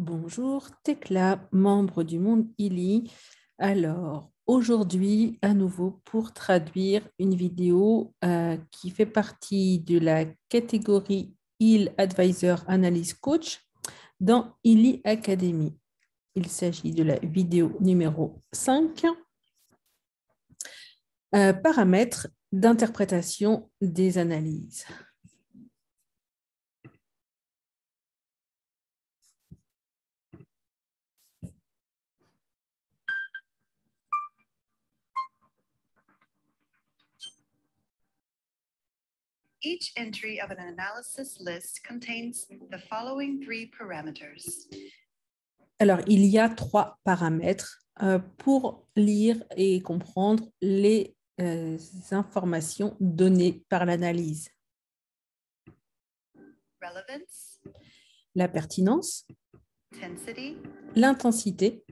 Bonjour, Tekla, membre du Monde ILI. Alors, aujourd'hui, à nouveau, pour traduire une vidéo qui fait partie de la catégorie IL Advisor Analyse Coach dans ILI Academy. Il s'agit de la vidéo numéro 5, paramètres d'interprétation des analyses. Each entry of an analysis list contains the following 3 parameters. Alors, il y a 3 paramètres pour lire et comprendre les informations données par l'analyse. Relevance, La pertinence, intensity, l'intensité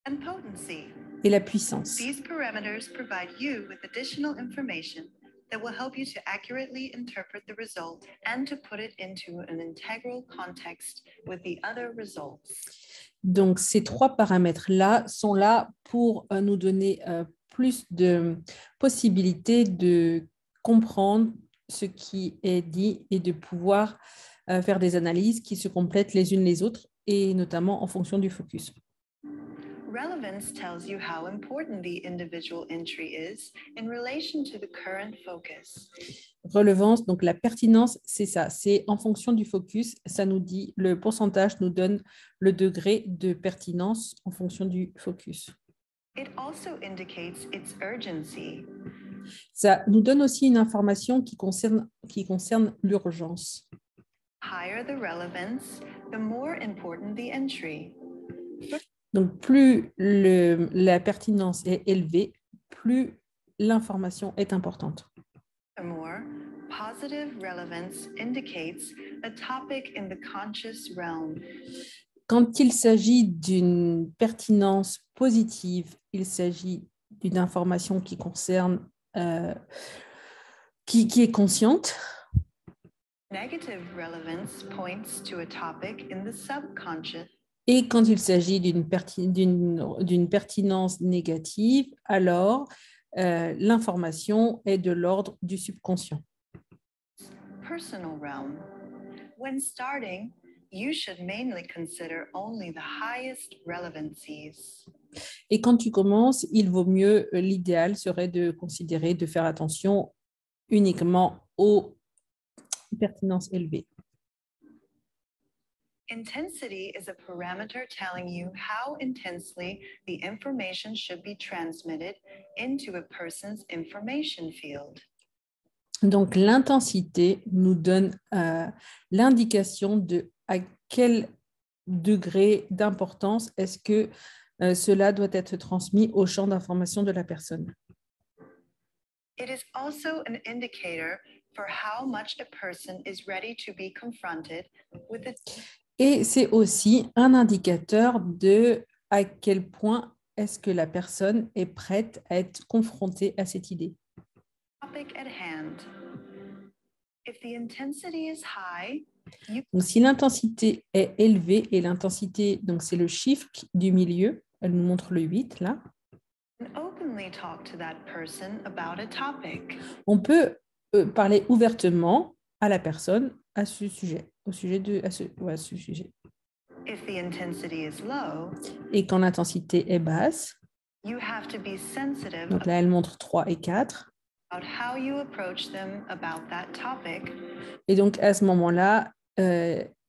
and potency. et la puissance. These parameters provide you with additional information that will help you to accurately interpret the result and to put it into an integral context with the other results. Donc, ces 3 paramètres-là sont là pour nous donner plus de possibilités de comprendre ce qui est dit et de pouvoir faire des analyses qui se complètent les unes les autres et notamment en fonction du focus. Relevance tells you how important the individual entry is in relation to the current focus. Relevance, donc la pertinence, c'est ça, c'est en fonction du focus, ça nous dit, le pourcentage nous donne le degré de pertinence en fonction du focus. It also indicates its urgency. Ça nous donne aussi une information qui concerne l'urgence. Higher the relevance, the more important the entry. Donc, plus la pertinence est élevée, plus l'information est importante. Furthermore, positive relevance indicates a topic in the conscious realm. Quand il s'agit d'une pertinence positive, il s'agit d'une information qui concerne, qui est consciente. Negative relevance points to a topic in the subconscious. Et quand il s'agit d'une pertinence négative, alors l'information est de l'ordre du subconscient. Personal realm. When starting, you should mainly consider only the highest relevancies. Et quand tu commences, il vaut mieux, l'idéal serait de considérer, de faire attention uniquement aux pertinences élevées. Intensity is a parameter telling you how intensely the information should be transmitted into a person's information field. Donc, l'intensité nous donne l'indication de à quel degré d'importance est-ce que cela doit être transmis au champ d'information de la personne. It is also an indicator for how much a person is ready to be confronted with it. Et c'est aussi un indicateur de à quel point est-ce que la personne est prête à être confrontée à cette idée. Topic at hand. If the intensity is high, donc, si l'intensité est élevée, et l'intensité, donc c'est le chiffre du milieu, elle nous montre le 8 là. openly talk to that person about a topic. On peut parler ouvertement à la personne à ce sujet, à ce sujet. If the intensity is low, et quand l'intensité est basse, you have to be sensitive donc là elle montre 3 et 4, about how you approach them about that topic. Et donc à ce moment-là,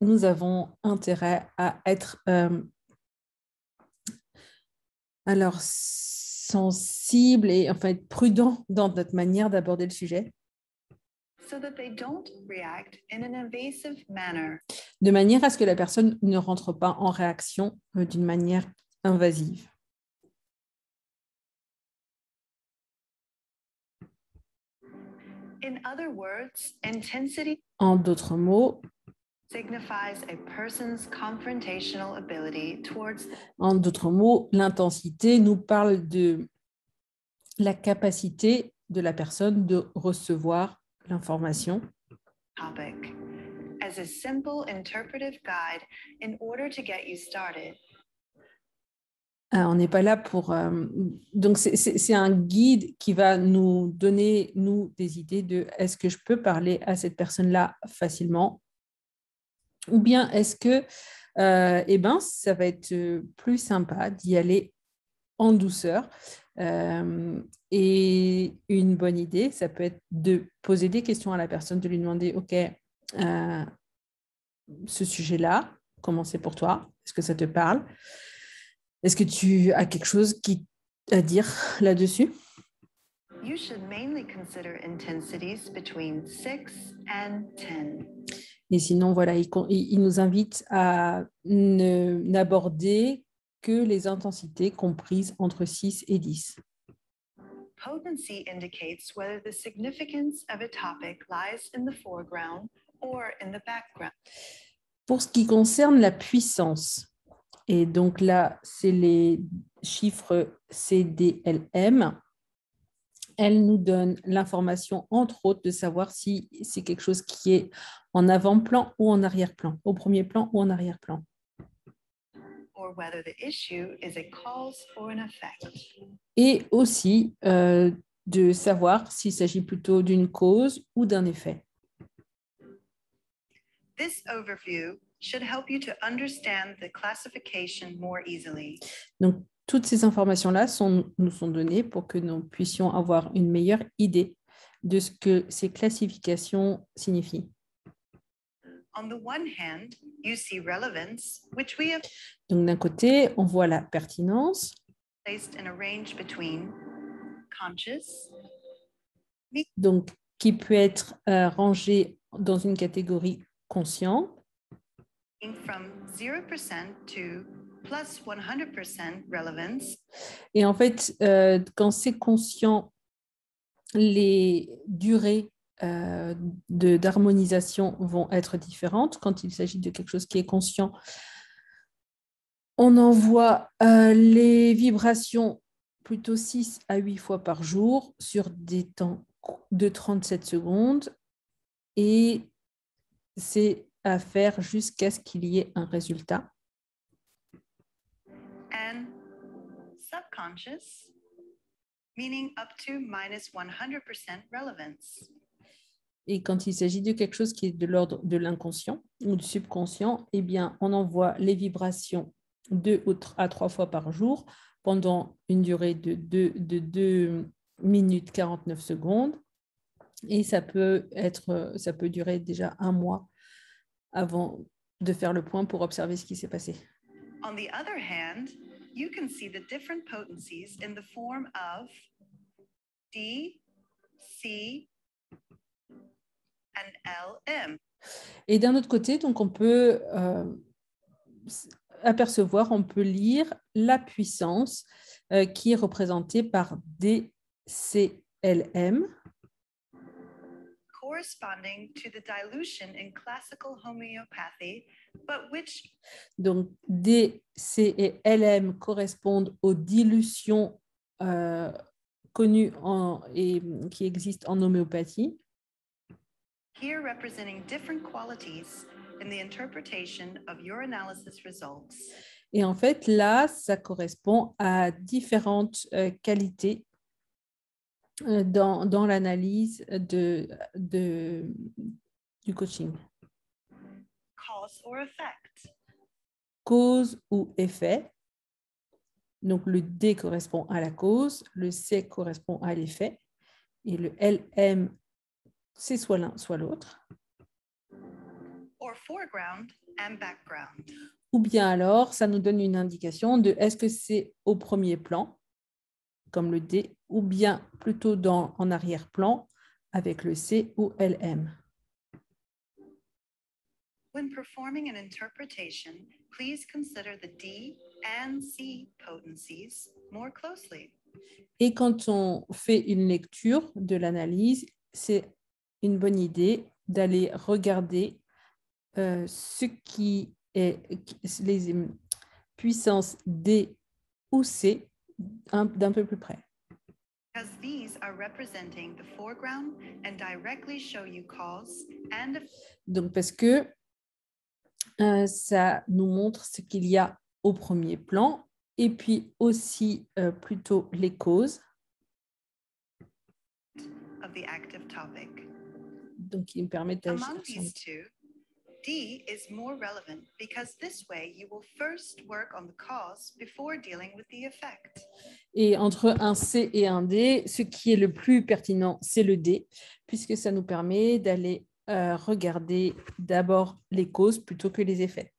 nous avons intérêt à être alors sensible et enfin être prudent dans notre manière d'aborder le sujet. So that they don't react in an invasive manner. De manière à ce que la personne ne rentre pas en réaction d'une manière invasive. In other words, intensity En d'autres mots, signifies a person's confrontational ability towards. En d'autres mots, l'intensité nous parle de la capacité de la personne de recevoir l'information. Topic, as a simple interpretive guide in order to get you started. On n'est pas là pour... donc, c'est un guide qui va nous donner, nous, des idées de est-ce que je peux parler à cette personne-là facilement ou bien est-ce que eh ben, ça va être plus sympa d'y aller en douceur. Et une bonne idée, ça peut être de poser des questions à la personne, de lui demander, OK, ce sujet-là, comment c'est pour toi? Est-ce que ça te parle? Est-ce que tu as quelque chose à dire là-dessus? You should mainly consider intensities between 6 and 10. Et sinon, voilà, il nous invite à n'aborder que les intensités comprises entre 6 et 10. Potency indicates whether the significance of a topic lies in the foreground or in the background. Pour ce qui concerne la puissance, et donc là, c'est les chiffres CDLM, elle nous donne l'information, entre autres, de savoir si c'est quelque chose qui est en avant-plan ou en arrière-plan, au premier plan ou en arrière-plan. Or whether the issue is a cause or an effect. Et aussi de savoir s'il s'agit plutôt d'une cause ou d'un effet. This overview should help you to understand the classification more easily. Donc, toutes ces informations-là nous sont données pour que nous puissions avoir une meilleure idée de ce que ces classifications signifient. On the one hand, you see relevance, which we have Donc, d'un côté, on voit la pertinence, placed in a range between conscious, donc, qui peut être rangée dans une catégorie conscient, from 0% to plus 100% relevance. et en fait, quand c'est conscient, les durées d'harmonisation vont être différentes. Quand il s'agit de quelque chose qui est conscient, on envoie les vibrations plutôt 6 à 8 fois par jour sur des temps de 37 secondes et c'est à faire jusqu'à ce qu'il y ait un résultat. And subconscious, meaning up to minus 100% relevance. Et quand il s'agit de quelque chose qui est de l'ordre de l'inconscient ou du subconscient, eh bien, on envoie les vibrations 2 à 3 fois par jour pendant une durée de 2 minutes 49 secondes. Et ça peut durer déjà un mois avant de faire le point pour observer ce qui s'est passé. On the other hand, you can see the different potencies in the form of D, C, and LM. Et d'un autre côté, donc on peut apercevoir, on peut lire la puissance qui est représentée par DCLM. Corresponding to the dilution in classical homeopathy, but which Donc, D, C et LM correspondent aux dilutions connues et qui existent en homéopathie. here representing different qualities in the interpretation of your analysis results. Et en fait, là, ça correspond à différentes qualités dans l'analyse du coaching. Cause or effect. Cause ou effet. Donc, le D correspond à la cause, le C correspond à l'effet, et le LM, c'est soit l'un, soit l'autre. Or foreground and background. Ou bien alors, ça nous donne une indication de est-ce que c'est au premier plan, comme le D, ou bien plutôt en arrière-plan, avec le C ou LM. When performing an interpretation, please consider the D and C potencies more closely. Et quand on fait une lecture de l'analyse, c'est une bonne idée d'aller regarder ce qui est les puissances D ou C d'un peu plus près. Because these are representing the foreground and directly show you cause and Donc, parce que Ça nous montre ce qu'il y a au premier plan et puis aussi plutôt les causes. Of the active topic. Donc, il me permet d'agir. Among these two, D is more relevant because this way you will first work on the cause before dealing with the effect. Et entre un C et un D, ce qui est le plus pertinent, c'est le D, puisque ça nous permet d'aller regarder d'abord les causes plutôt que les effets.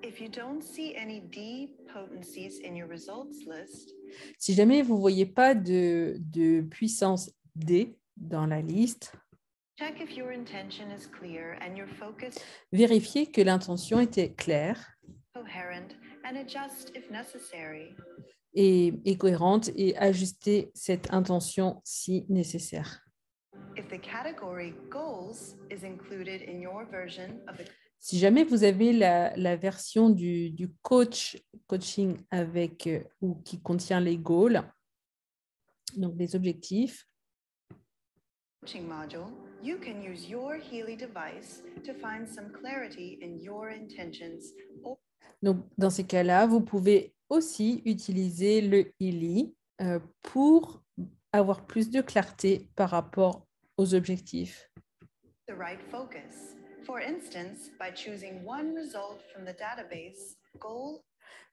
If you don't see any D potencies in your results list, si jamais vous ne voyez pas de puissance D dans la liste, check if your intention is clear and your focus vérifiez que l'intention était claire coherent and adjust if necessary. et cohérente et ajustez cette intention si nécessaire. If the category goals is included in your version of the Si jamais vous avez la version du coaching avec ou qui contient les goals, donc les objectifs, coaching module, you can use your Healy device to find some clarity in your intentions. Donc, dans ces cas-là, vous pouvez aussi utiliser le Healy pour avoir plus de clarté par rapport aux objectifs. The right focus. For instance, by choosing one result from the database, goal.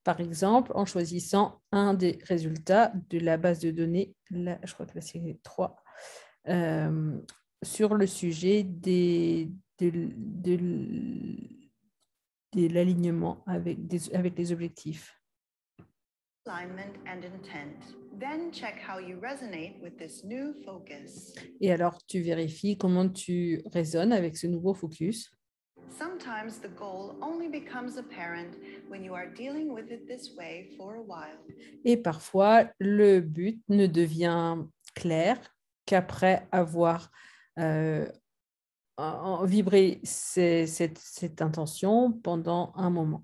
Par exemple, en choisissant un des résultats de la base de données, là, je crois que là c'est 3, sur le sujet de l'alignement avec les objectifs. Alignment and intent. Then check how you resonate with this new focus. Et alors, tu vérifies comment tu résonnes avec ce nouveau focus. Sometimes the goal only becomes apparent when you are dealing with it this way for a while. Et parfois, le but ne devient clair qu'après avoir vibré cette intention pendant un moment.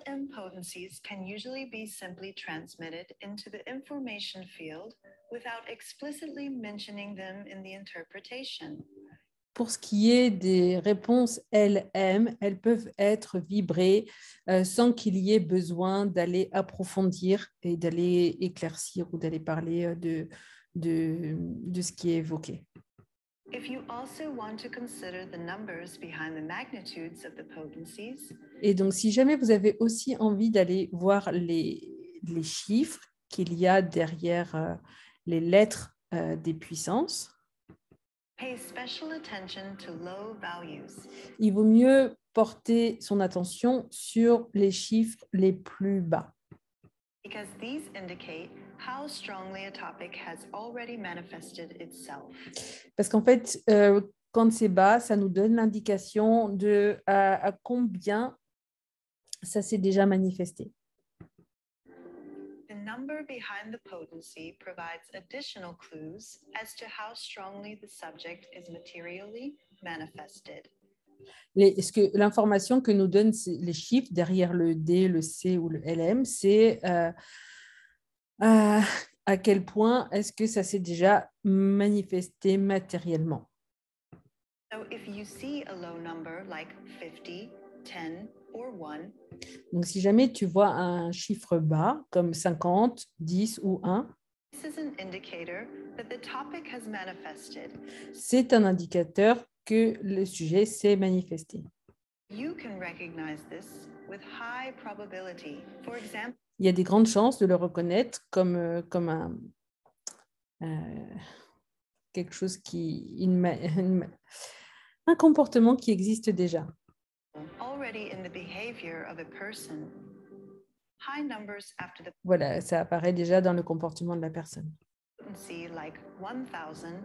LM potencies can usually be simply transmitted into the information field without explicitly mentioning them in the interpretation. Pour ce qui est des réponses LM, elles peuvent être vibrées sans qu'il y ait besoin d'aller approfondir et d'aller éclaircir ou d'aller parler de ce qui est évoqué. If you also want to consider the numbers behind the magnitudes of the potencies, et donc, si jamais vous avez aussi envie d'aller voir les chiffres qu'il y a derrière les lettres des puissances, pay special attention to low values. Il vaut mieux porter son attention sur les chiffres les plus bas. Because these indicate how strongly a topic has already manifested itself. Parce qu'en fait, quand c'est bas, ça nous donne l'indication de à combien ça s'est déjà manifesté. The number behind the potency provides additional clues as to how strongly the subject is materially manifested. L'information que nous donnent les chiffres derrière le D, le C ou le LM, c'est à quel point est-ce que ça s'est déjà manifesté matériellement. So if you see a low number like 50, 10 or 1, donc si jamais tu vois un chiffre bas comme 50, 10 ou 1, this is an indicator that the topic has manifested. C'est un indicateur que le sujet s'est manifesté. You can recognize this with high probability. For example, il y a des grandes chances de le reconnaître comme quelque chose un comportement qui existe déjà. already in the behavior of a person. High numbers after the Voilà, ça apparaît déjà dans le comportement de la personne. potency like 1,000,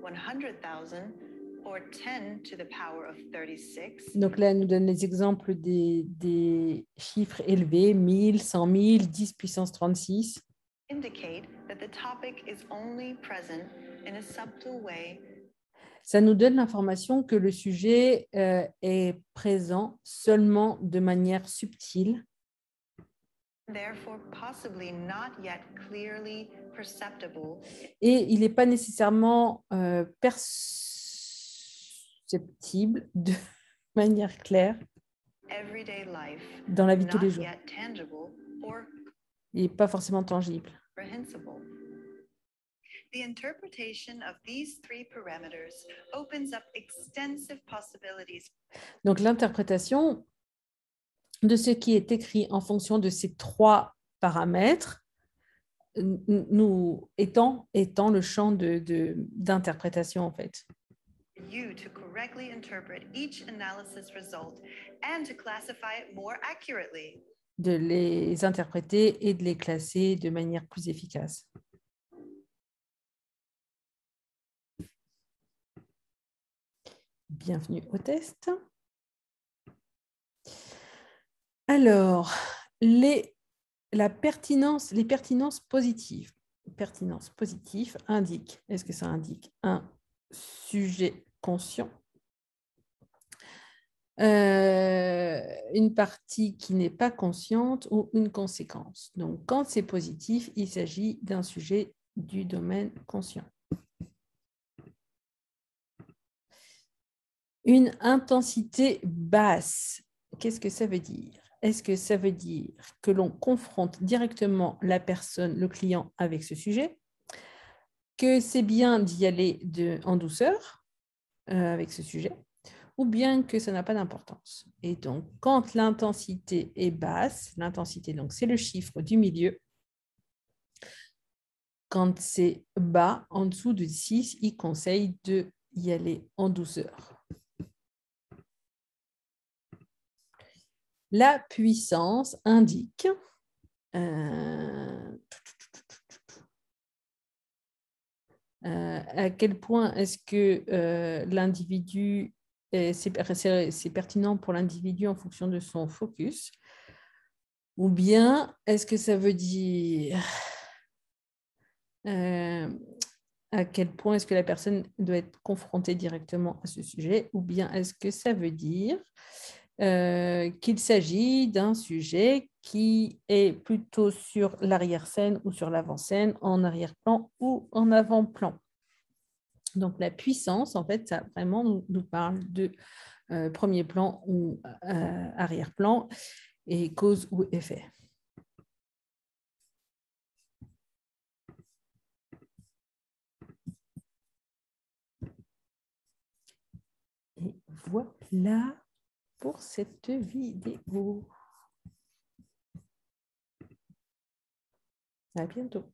100,000 or 10 to the power of 36. Donc là, elle nous donne les exemples des chiffres élevés, 1000, 100 000, 10 puissance 36. Indicate that the topic is only present in a subtle way. Ça nous donne l'information que le sujet est présent seulement de manière subtile. Therefore, possibly not yet clearly perceptible. Et il n'est pas nécessairement perceptible manière claire everyday life, dans la vie de tous les not jours yet tangible or et pas forcément tangible. comprehensible. The interpretation of these three parameters opens up extensive possibilities. Donc, l'interprétation de ce qui est écrit en fonction de ces trois paramètres nous étend le champ d'interprétation, en fait. You to correctly interpret each analysis result and to classify it more accurately. De les interpréter et de les classer de manière plus efficace. Bienvenue au test. Alors, les pertinences positives. Pertinence positive indique, est-ce que ça indique un sujet conscient, une partie qui n'est pas consciente ou une conséquence. Donc, quand c'est positif, il s'agit d'un sujet du domaine conscient. Une intensité basse, qu'est-ce que ça veut dire? Est-ce que ça veut dire que l'on confronte directement la personne, le client, avec ce sujet, que c'est bien d'y aller en douceur avec ce sujet, ou bien que ça n'a pas d'importance? Et donc, quand l'intensité est basse, l'intensité, donc c'est le chiffre du milieu, quand c'est bas, en dessous de 6, il conseille d'y aller en douceur. La puissance indique à quel point est-ce que l'individu, c'est pertinent pour l'individu en fonction de son focus, ou bien est-ce que ça veut dire à quel point est-ce que la personne doit être confrontée directement à ce sujet, ou bien est-ce que ça veut dire qu'il s'agit d'un sujet qui est plutôt sur l'arrière-scène ou sur l'avant-scène, en arrière-plan ou en avant-plan. Donc, la puissance, en fait, ça vraiment nous parle de premier plan ou arrière-plan et cause ou effet. Et voilà pour cette vidéo. À bientôt.